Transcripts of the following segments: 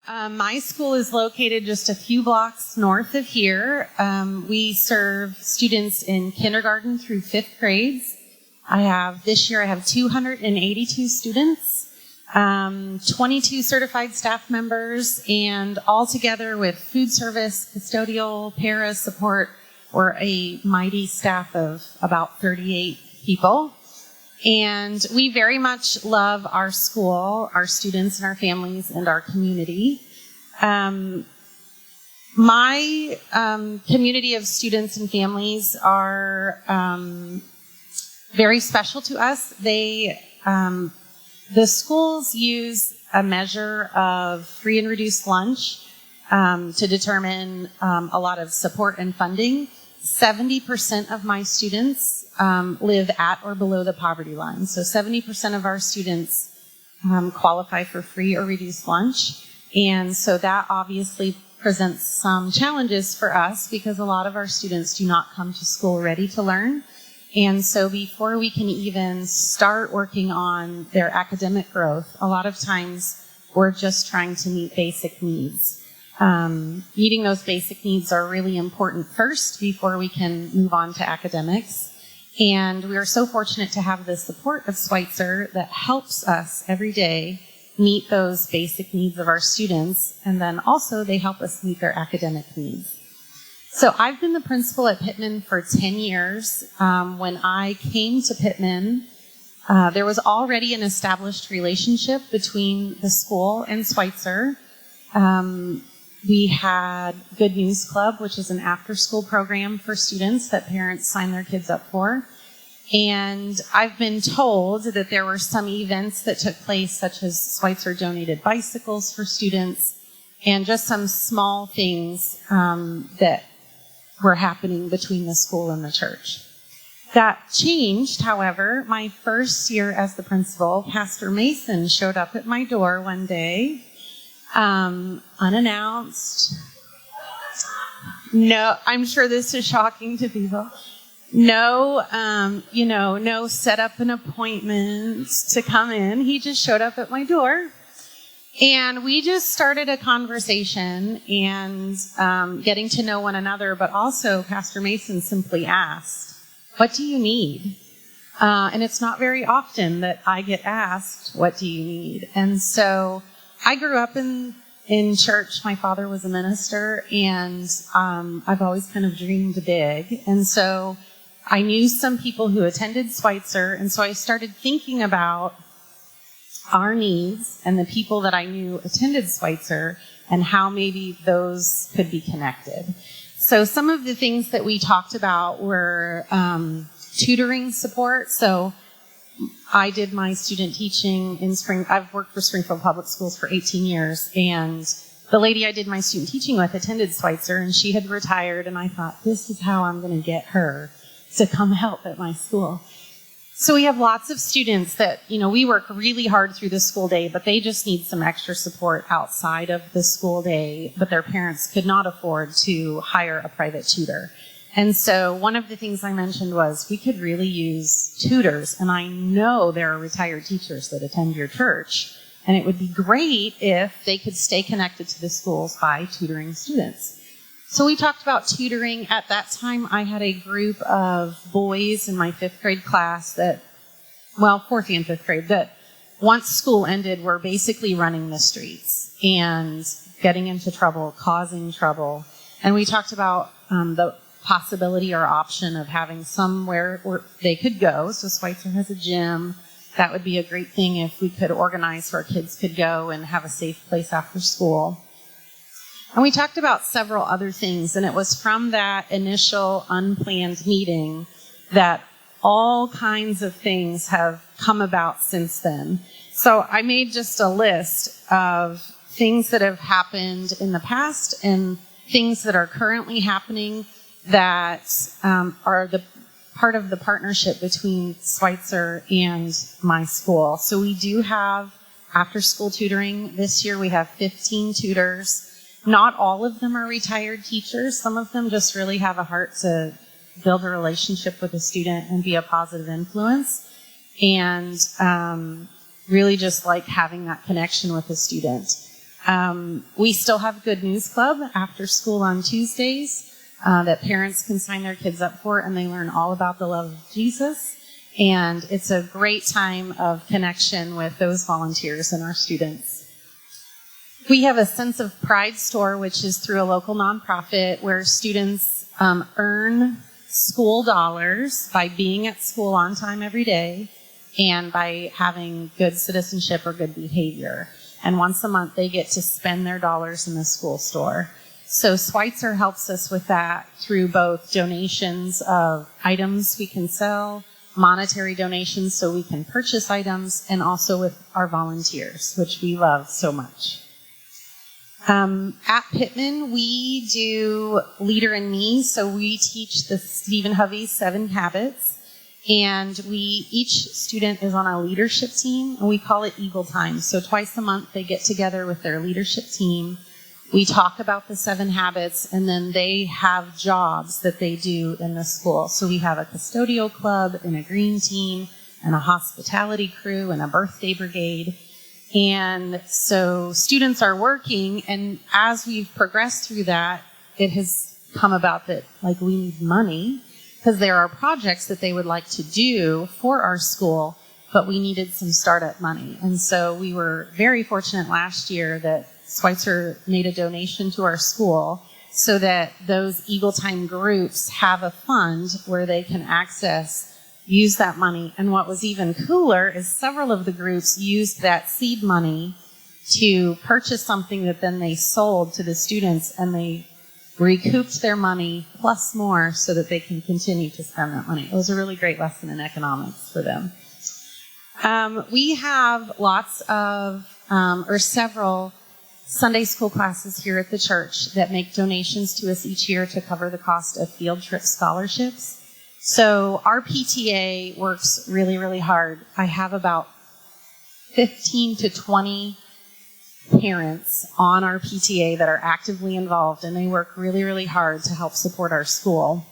My school is located just a few blocks north of here. We serve students in kindergarten through 5th grades. This year I have 282 students, 22 certified staff members, and all together with food service, custodial, para support, we're a mighty staff of about 38 people. And we very much love our school, our students and our families, and our community. My community of students and families are very special to us. The schools use a measure of free and reduced lunch to determine a lot of support and funding. 70% of my students live at or below the poverty line. So 70% of our students qualify for free or reduced lunch. And so that obviously presents some challenges for us because a lot of our students do not come to school ready to learn. And so before we can even start working on their academic growth, a lot of times we're just trying to meet basic needs. Meeting those basic needs are really important first before we can move on to academics. And we are so fortunate to have the support of Schweitzer that helps us every day meet those basic needs of our students, and then also they help us meet their academic needs. So I've been the principal at Pittman for 10 years. When I came to Pittman, there was already an established relationship between the school and Schweitzer. We had Good News Club, which is an after-school program for students that parents sign their kids up for. And I've been told that there were some events that took place, such as Schweitzer donated bicycles for students, and just some small things that were happening between the school and the church. That changed, however. My first year as the principal, Pastor Mason showed up at my door one day, unannounced. No, I'm sure this is shocking to people. No, no set up an appointment to come in. He just showed up at my door. And we just started a conversation and getting to know one another, but also Pastor Mason simply asked, "What do you need?" And it's not very often that I get asked, "What do you need?" And so I grew up in church. My father was a minister, and I've always kind of dreamed big. And so I knew some people who attended Schweitzer, and so I started thinking about our needs and the people that I knew attended Schweitzer and how maybe those could be connected. So some of the things that we talked about were tutoring support. So I did my student teaching in I've worked for Springfield Public Schools for 18 years, and the lady I did my student teaching with attended Schweitzer, and she had retired, and I thought, this is how I'm going to get her to come help at my school. So we have lots of students that, we work really hard through the school day, but they just need some extra support outside of the school day, but their parents could not afford to hire a private tutor. And so one of the things I mentioned was we could really use tutors, and I know there are retired teachers that attend your church, and it would be great if they could stay connected to the schools by tutoring students. So we talked about tutoring. At that time, I had a group of boys in my 5th grade class that, 4th and 5th grade, that once school ended were basically running the streets and getting into trouble, causing trouble. And we talked about the possibility or option of having somewhere where they could go. So Schweitzer has a gym. That would be a great thing if we could organize where kids could go and have a safe place after school. And we talked about several other things, and it was from that initial unplanned meeting that all kinds of things have come about since then. So I made just a list of things that have happened in the past and things that are currently happening that are the part of the partnership between Schweitzer and my school. So we do have after-school tutoring. This year we have 15 tutors. Not all of them are retired teachers. Some of them just really have a heart to build a relationship with a student and be a positive influence, and really just like having that connection with a student. We still have Good News Club after school on Tuesdays that parents can sign their kids up for, and they learn all about the love of Jesus. And it's a great time of connection with those volunteers and our students. We have a Sense of Pride store, which is through a local nonprofit where students earn school dollars by being at school on time every day and by having good citizenship or good behavior. And once a month, they get to spend their dollars in the school store. So Schweitzer helps us with that through both donations of items we can sell, monetary donations so we can purchase items, and also with our volunteers, which we love so much. At Pittman, we do Leader in Me, so we teach the Stephen Hovey's 7 Habits, and each student is on a leadership team, and we call it Eagle Time. So twice a month, they get together with their leadership team. We talk about the 7 habits, and then they have jobs that they do in the school. So we have a custodial club and a green team and a hospitality crew and a birthday brigade. And so students are working, and as we've progressed through that, it has come about that, like, we need money because there are projects that they would like to do for our school, but we needed some startup money. And so we were very fortunate last year that Schweitzer made a donation to our school so that those Eagle Time groups have a fund where they can use that money. And what was even cooler is several of the groups used that seed money to purchase something that then they sold to the students, and they recouped their money plus more so that they can continue to spend that money. It was a really great lesson in economics for them. We have lots of, several Sunday school classes here at the church that make donations to us each year to cover the cost of field trip scholarships. So our PTA works really, really hard. I have about 15 to 20 parents on our PTA that are actively involved, and they work really, really hard to help support our school.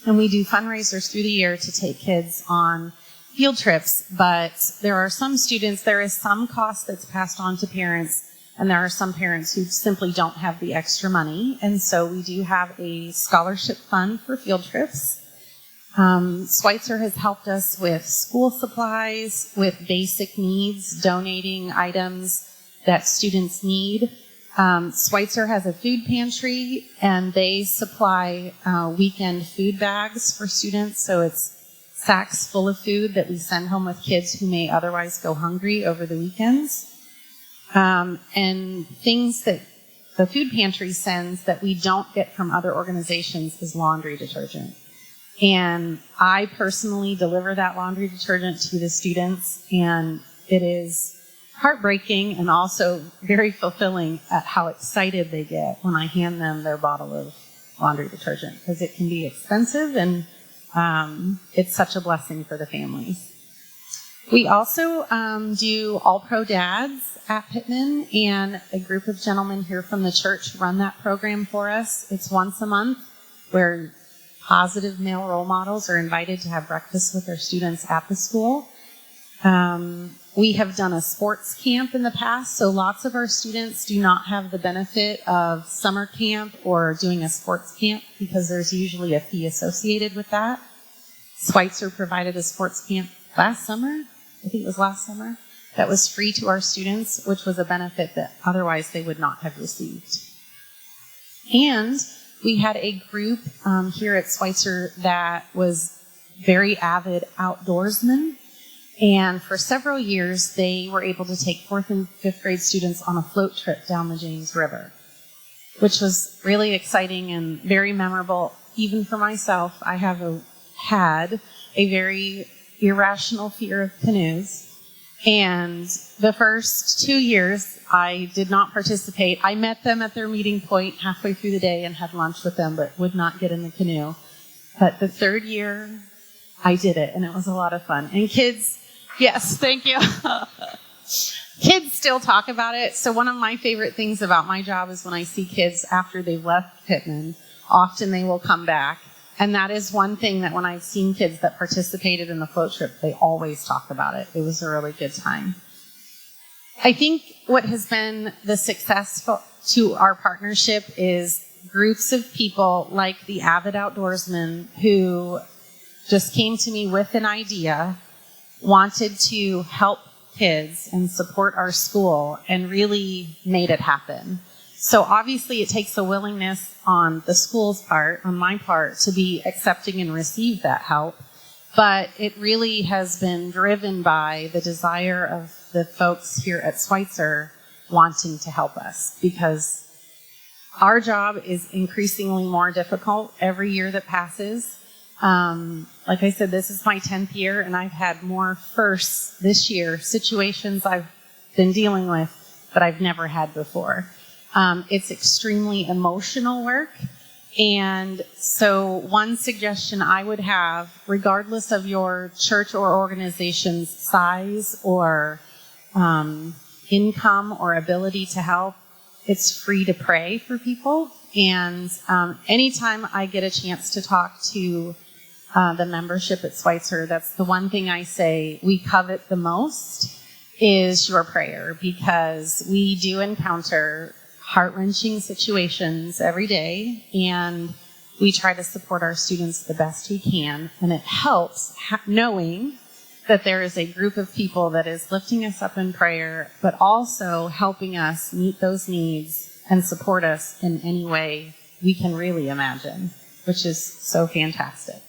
And we do fundraisers through the year to take kids on field trips, but there is some cost that's passed on to parents, and there are some parents who simply don't have the extra money. And so we do have a scholarship fund for field trips. Schweitzer has helped us with school supplies, with basic needs, donating items that students need. Schweitzer has a food pantry, and they supply weekend food bags for students. So it's sacks full of food that we send home with kids who may otherwise go hungry over the weekends. And things that the food pantry sends that we don't get from other organizations is laundry detergent. And I personally deliver that laundry detergent to the students, and it is heartbreaking and also very fulfilling at how excited they get when I hand them their bottle of laundry detergent, because it can be expensive, and it's such a blessing for the families. We also do All Pro Dads at Pittman, and a group of gentlemen here from the church run that program for us. It's once a month where positive male role models are invited to have breakfast with their students at the school. We have done a sports camp in the past, so lots of our students do not have the benefit of summer camp or doing a sports camp because there's usually a fee associated with that. Schweitzer provided a sports camp last summer, I think it was last summer, that was free to our students, which was a benefit that otherwise they would not have received. And we had a group here at Schweitzer that was very avid outdoorsmen. And for several years, they were able to take 4th and 5th grade students on a float trip down the James River, which was really exciting and very memorable, even for myself. I had a very irrational fear of canoes. And the first 2 years, I did not participate. I met them at their meeting point halfway through the day and had lunch with them, but would not get in the canoe. But the 3rd year, I did it, and it was a lot of fun. And kids, yes, thank you. Kids still talk about it. So one of my favorite things about my job is when I see kids after they've left Pittman, often they will come back. And that is one thing that when I've seen kids that participated in the float trip, they always talk about it. It was a really good time. I think what has been the success to our partnership is groups of people like the avid outdoorsmen who just came to me with an idea, wanted to help kids and support our school, and really made it happen. So obviously it takes a willingness on the school's part, on my part, to be accepting and receive that help. But it really has been driven by the desire of the folks here at Schweitzer wanting to help us, because our job is increasingly more difficult every year that passes. Like I said, this is my 10th year, and I've had more firsts this year, situations I've been dealing with that I've never had before. It's extremely emotional work. And so one suggestion I would have, regardless of your church or organization's size or income or ability to help, it's free to pray for people. And anytime I get a chance to talk to the membership at Schweitzer, that's the one thing I say we covet the most is your prayer, because we do encounter heart-wrenching situations every day, and we try to support our students the best we can. And it helps knowing that there is a group of people that is lifting us up in prayer, but also helping us meet those needs and support us in any way we can really imagine, which is so fantastic.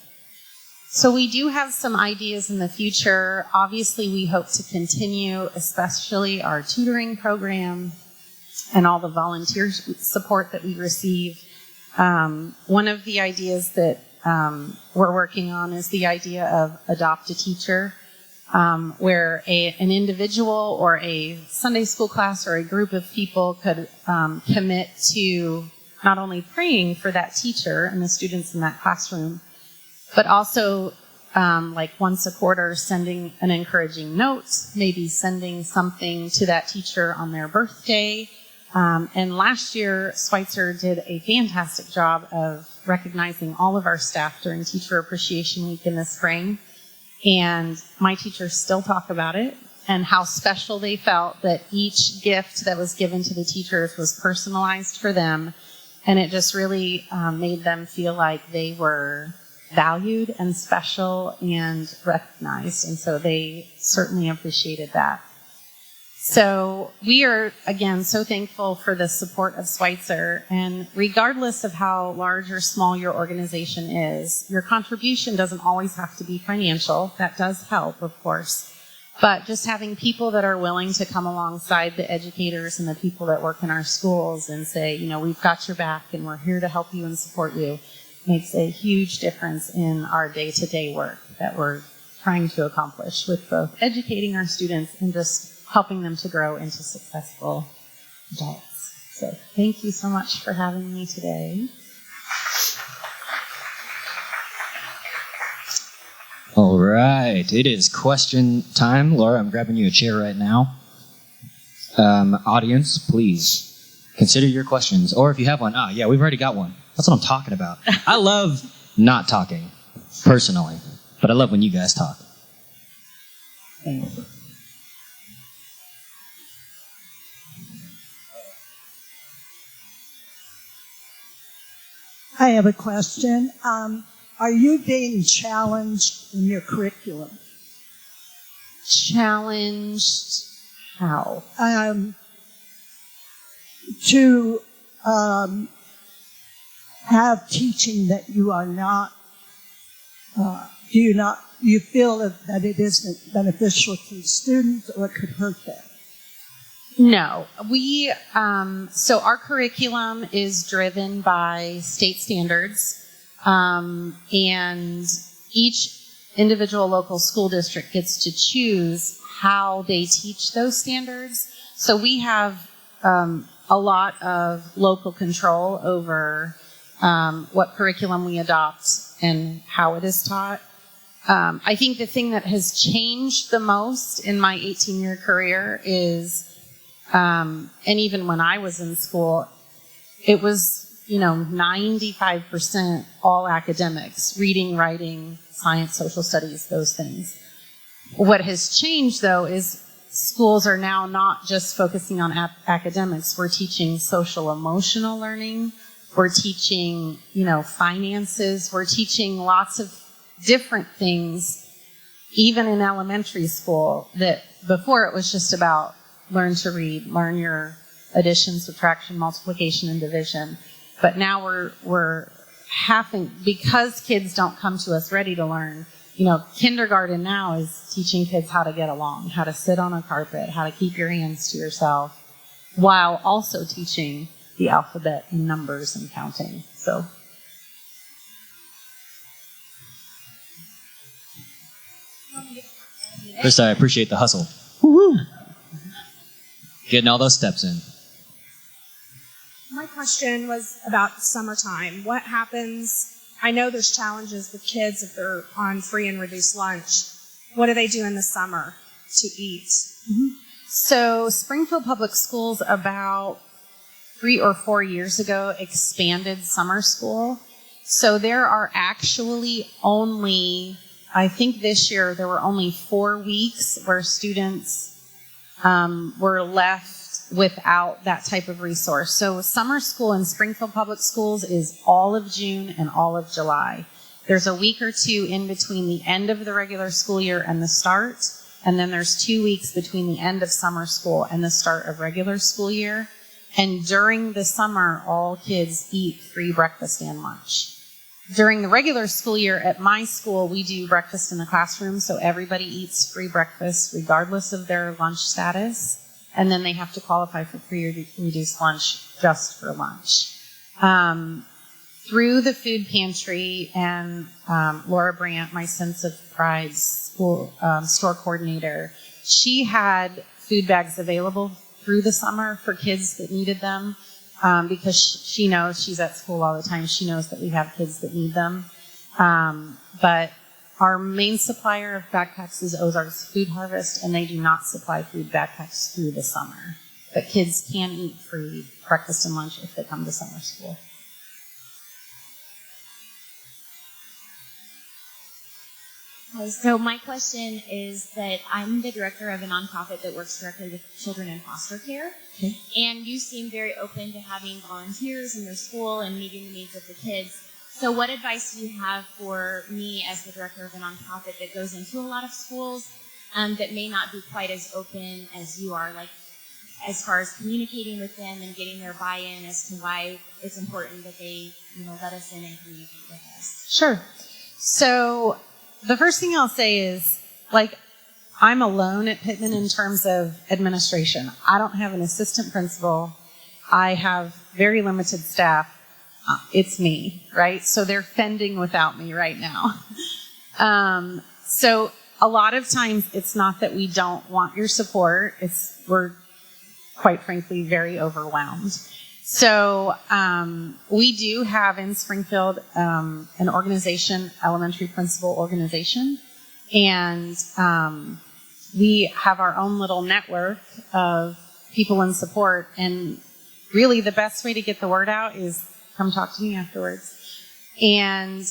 So we do have some ideas in the future. Obviously, we hope to continue, especially our tutoring program and all the volunteer support that we receive. One of the ideas that we're working on is the idea of adopt a teacher, where an individual or a Sunday school class or a group of people could commit to not only praying for that teacher and the students in that classroom, but also like once a quarter sending an encouraging note, maybe sending something to that teacher on their birthday. And last year, Schweitzer did a fantastic job of recognizing all of our staff during Teacher Appreciation Week in the spring. And my teachers still talk about it and how special they felt that each gift that was given to the teachers was personalized for them. And it just really made them feel like they were valued and special and recognized. And so they certainly appreciated that. So we are, again, so thankful for the support of Schweitzer. And regardless of how large or small your organization is, your contribution doesn't always have to be financial. That does help, of course. But just having people that are willing to come alongside the educators and the people that work in our schools and say, you know, we've got your back and we're here to help you and support you, makes a huge difference in our day-to-day work that we're trying to accomplish with both educating our students and just helping them to grow into successful adults. So thank you so much for having me today. All right, it is question time. Laura, I'm grabbing you a chair right now. Audience, please consider your questions. Or if you have one, yeah, we've already got one. That's what I'm talking about. I love not talking, personally, but I love when you guys talk. Thanks. I have a question. Are you being challenged in your curriculum? Challenged how? To have teaching that you are not, you feel that it isn't beneficial to the students or it could hurt them? No, so our curriculum is driven by state standards, and each individual local school district gets to choose how they teach those standards. So we have a lot of local control over what curriculum we adopt and how it is taught. I think the thing that has changed the most in my 18-year career is and even when I was in school, it was, 95% all academics, reading, writing, science, social studies, those things. What has changed, though, is schools are now not just focusing on academics. We're teaching social emotional learning. We're teaching, finances. We're teaching lots of different things, even in elementary school, that before it was just about learn to read, learn your addition, subtraction, multiplication, and division. But now we're having, because kids don't come to us ready to learn, kindergarten now is teaching kids how to get along, how to sit on a carpet, how to keep your hands to yourself, while also teaching the alphabet and numbers and counting. So. Chris, I appreciate the hustle. Woo-hoo. Getting all those steps in. My question was about summertime. What happens? I know there's challenges with kids if they're on free and reduced lunch. What do they do in the summer to eat? Mm-hmm. So Springfield Public Schools about 3 or 4 years ago expanded summer school. So there are actually only, I think this year there were only 4 weeks where students were left without that type of resource. So summer school in Springfield Public Schools is all of June and all of July. There's a week or two in between the end of the regular school year and the start, and then there's 2 weeks between the end of summer school and the start of regular school year. And during the summer, all kids eat free breakfast and lunch. During the regular school year at my school, we do breakfast in the classroom, so everybody eats free breakfast regardless of their lunch status. And then they have to qualify for free or reduced lunch just for lunch. Through the food pantry and Laura Brandt, my Sense of Pride school store coordinator, she had food bags available through the summer for kids that needed them because she knows, she's at school all the time, she knows that we have kids that need them. But our main supplier of backpacks is Ozarks Food Harvest, and they do not supply food backpacks through the summer. But kids can eat free breakfast and lunch if they come to summer school. So my question is that I'm the director of a nonprofit that works directly with children in foster care. Okay. And you seem very open to having volunteers in your school and meeting the needs of the kids. So what advice do you have for me as the director of a nonprofit that goes into a lot of schools that may not be quite as open as you are, like as far as communicating with them and getting their buy-in as to why it's important that they, let us in and communicate with us? Sure. So the first thing I'll say is, I'm alone at Pittman in terms of administration. I don't have an assistant principal. I have very limited staff. It's me, right? So they're fending without me right now. So a lot of times it's not that we don't want your support. We're quite frankly very overwhelmed. So we do have in Springfield an organization, elementary principal organization, and we have our own little network of people in support. And really the best way to get the word out is come talk to me afterwards. And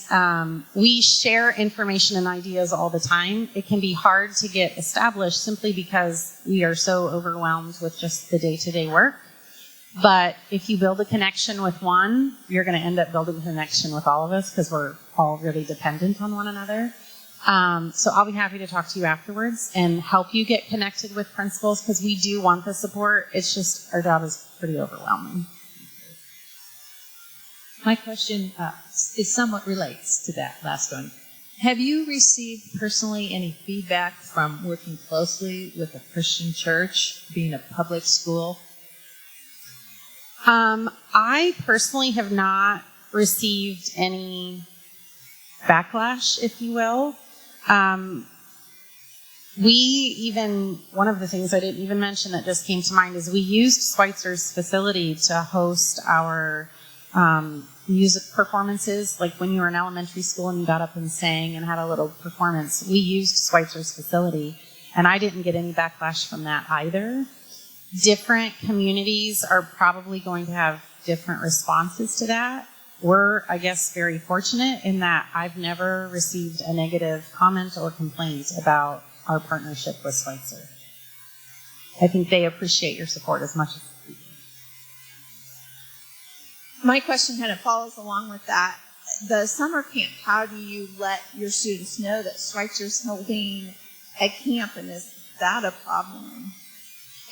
we share information and ideas all the time. It can be hard to get established simply because we are so overwhelmed with just the day-to-day work. But if you build a connection with one, you're going to end up building a connection with all of us because we're all really dependent on one another. So I'll be happy to talk to you afterwards and help you get connected with principals because we do want the support. It's just our job is pretty overwhelming. My question is somewhat relates to that last one. Have you received personally any feedback from working closely with a Christian church, being a public school? I personally have not received any backlash, if you will. One of the things I didn't even mention that just came to mind is we used Schweitzer's facility to host our music performances. Like when you were in elementary school and you got up and sang and had a little performance, we used Schweitzer's facility, and I didn't get any backlash from that either. Different communities are probably going to have different responses to that. We're, I guess, very fortunate in that I've never received a negative comment or complaint about our partnership with Schweitzer. I think they appreciate your support as much as you do. My question kind of follows along with that. The summer camp, how do you let your students know that Schweitzer's holding a camp, and is that a problem?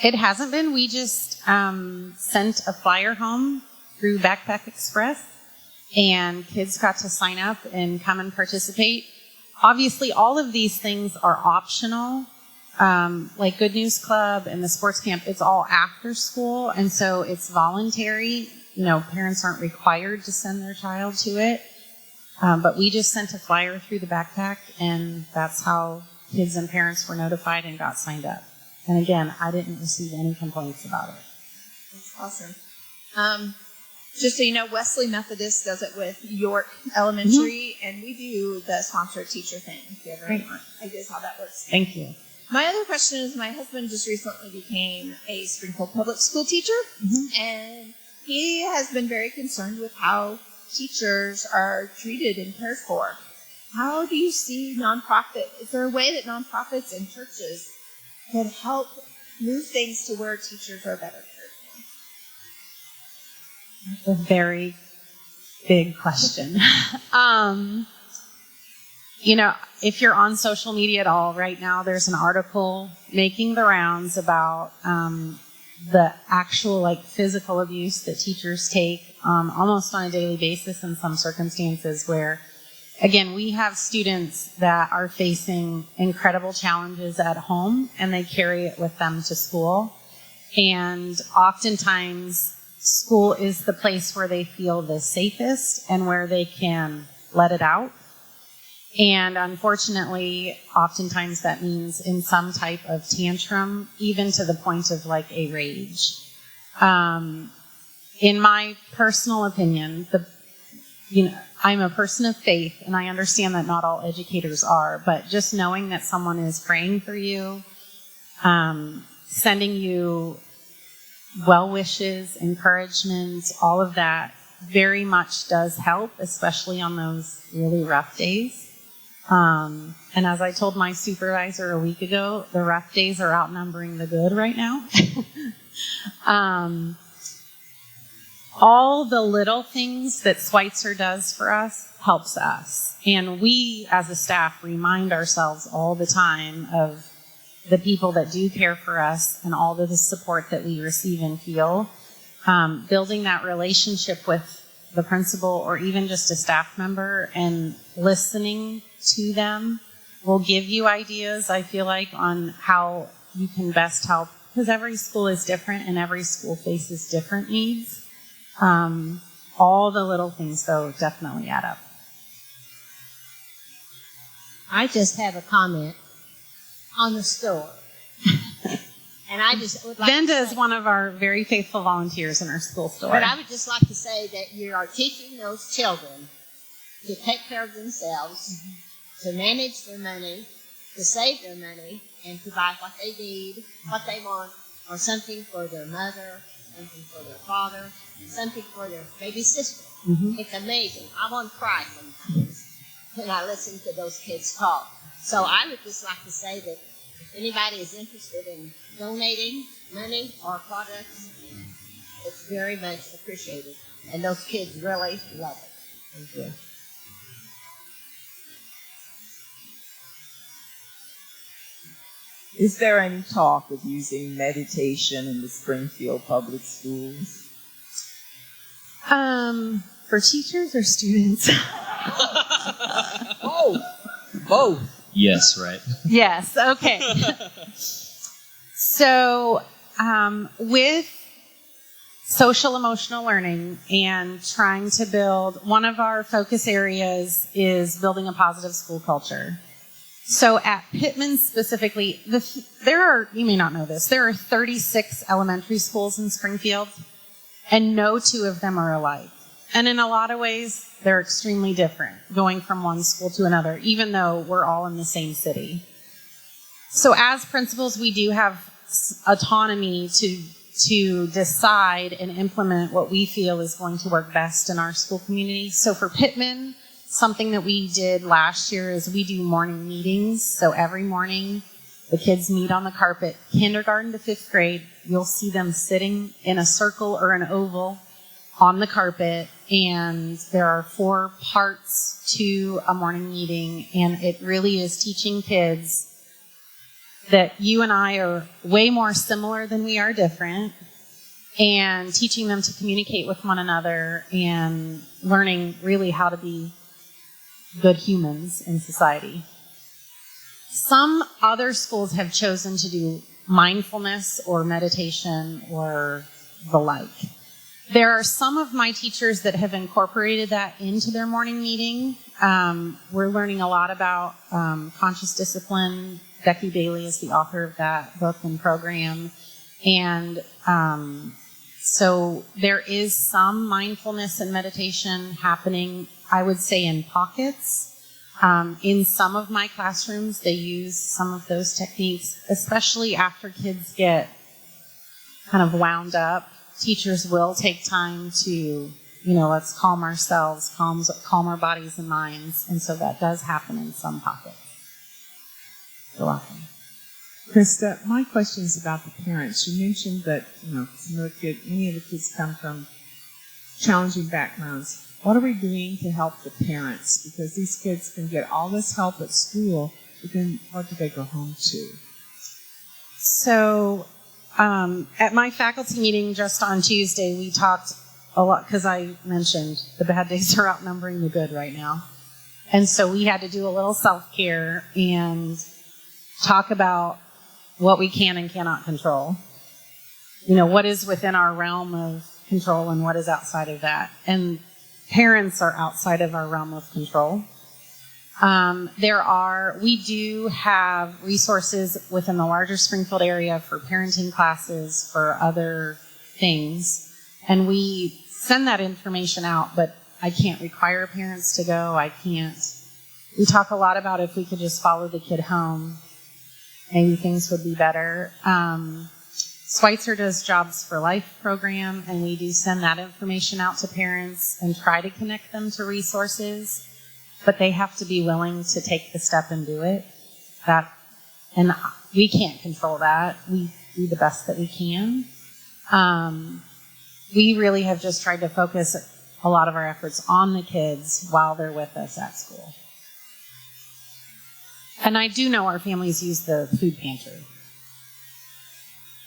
It hasn't been. We just sent a flyer home through Backpack Express, and kids got to sign up and come and participate. Obviously, all of these things are optional, like Good News Club and the sports camp. It's all after school, and so it's voluntary. You know, parents aren't required to send their child to it, but we just sent a flyer through the backpack, and that's how kids and parents were notified and got signed up. And again, I didn't receive any complaints about it. That's awesome. Just so you know, Wesley Methodist does it with York Elementary, and we do the sponsor teacher thing. If you ever want ideas how that works. Thank you. My other question is, my husband just recently became a Springfield public school teacher, and he has been very concerned with how teachers are treated and cared for. How do you see nonprofit? Is there a way that nonprofits and churches can help move things to where teachers are better cared for? That's a very big question. You know, if you're on social media at all right now, there's an article making the rounds about the actual like physical abuse that teachers take almost on a daily basis in some circumstances where, again, we have students that are facing incredible challenges at home and they carry it with them to school. And oftentimes school is the place where they feel the safest and where they can let it out. And unfortunately, oftentimes that means in some type of tantrum, even to the point of like a rage. In my personal opinion, I'm a person of faith, and I understand that not all educators are, but just knowing that someone is praying for you, sending you well wishes, encouragement, all of that very much does help, especially on those really rough days. And as I told my supervisor a week ago, the rough days are outnumbering the good right now. All the little things that Schweitzer does for us helps us. And we, as a staff, remind ourselves all the time of the people that do care for us and all of the support that we receive and feel. Building that relationship with the principal or even just a staff member and listening to them will give you ideas, I feel like, on how you can best help. Because every school is different and every school faces different needs. All the little things, though, definitely add up. I just have a comment on the store. And I just would like Venda to is say, one of our very faithful volunteers in our school store. but I would just like to say that you are teaching those children to take care of themselves, to manage their money, to save their money, and to buy what they need, what they want, or something for their mother, something for their father, something for their baby sister. It's amazing. I want to cry sometimes when I listen to those kids talk. So I would just like to say that if anybody is interested in donating money or products, it's very much appreciated. And those kids really love it. Thank you. Is there any talk of using meditation in the Springfield public schools? For teachers or students? Both. Yes, right. Yes, okay. So, with social emotional learning and trying to build, one of our focus areas is building a positive school culture. So at Pittman specifically, you may not know this, there are 36 elementary schools in Springfield, and no two of them are alike. And in a lot of ways, they're extremely different, going from one school to another, even though we're all in the same city. So as principals, we do have autonomy to decide and implement what we feel is going to work best in our school community. So for Pittman, something that we did last year is we do morning meetings. So every morning The kids meet on the carpet, kindergarten to 5th grade. You'll see them sitting in a circle or an oval on the carpet, and there are 4 parts to a morning meeting, and it really is teaching kids that you and I are way more similar than we are different, and teaching them to communicate with one another and learning really how to be good humans in society. Some other schools have chosen to do mindfulness or meditation or the like. There are some of my teachers that have incorporated that into their morning meeting. We're learning a lot about conscious discipline. Becky Bailey is the author of that book and program. And so there is some mindfulness and meditation happening, I would say, in pockets. In some of my classrooms, they use some of those techniques, especially after kids get kind of wound up. Teachers will take time to, let's calm ourselves, calm our bodies and minds. And so that does happen in some pockets. You're welcome. Krista, my question is about the parents. You mentioned that, many of the kids come from challenging backgrounds. What are we doing to help the parents? Because these kids can get all this help at school, but then what do they go home to? So, at my faculty meeting just on Tuesday, we talked a lot, because I mentioned the bad days are outnumbering the good right now. And so we had to do a little self-care and talk about what we can and cannot control. What is within our realm of control and what is outside of that. And parents are outside of our realm of control. We do have resources within the larger Springfield area for parenting classes, for other things. And we send that information out, but I can't require parents to go. We talk a lot about if we could just follow the kid home, maybe things would be better. Schweitzer does Jobs for Life program, and we do send that information out to parents and try to connect them to resources, but they have to be willing to take the step and do it. And we can't control that. We do the best that we can. We really have just tried to focus a lot of our efforts on the kids while they're with us at school. And I do know our families use the food pantry.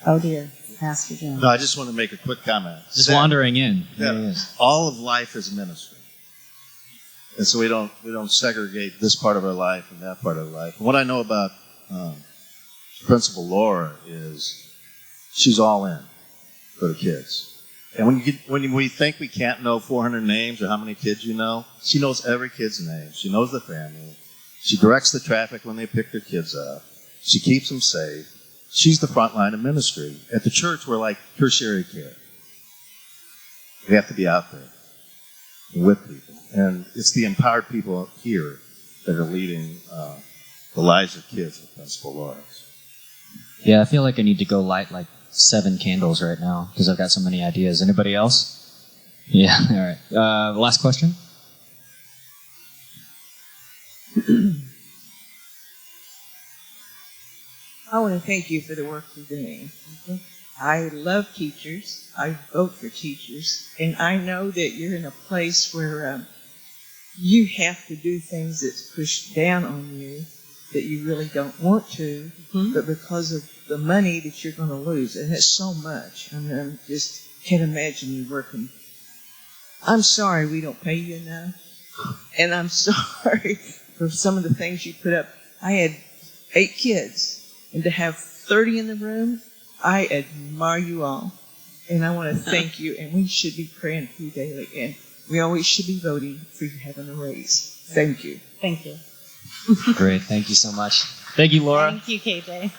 Oh dear, Pastor Jim. No, I just want to make a quick comment. Just wandering in. All of life is ministry. And so we don't segregate this part of our life and that part of our life. And what I know about Principal Laura is she's all in for the kids. And when we think we can't know 400 names or how many kids you know, she knows every kid's name. She knows the family. She directs the traffic when they pick their kids up. She keeps them safe. She's the front line of ministry. At the church, we're like tertiary care. We have to be out there with people. And it's the empowered people here that are leading the lives of kids with Principal Laura's. Yeah, I feel like I need to go light like 7 candles right now because I've got so many ideas. Anybody else? Yeah, all right. Last question. I want to thank you for the work you're doing. I love teachers. I vote for teachers. And I know that you're in a place where you have to do things that's pushed down on you that you really don't want to, but because of the money that you're going to lose. And it's so much. I mean, I just can't imagine you working. I'm sorry we don't pay you enough. And I'm sorry for some of the things you put up. I had 8 kids. And to have 30 in the room, I admire you all. And I want to thank you. And we should be praying for you daily. And we always should be voting for you having a raise. Thank you. Thank you. Great. Thank you so much. Thank you, Laura. Thank you, KJ.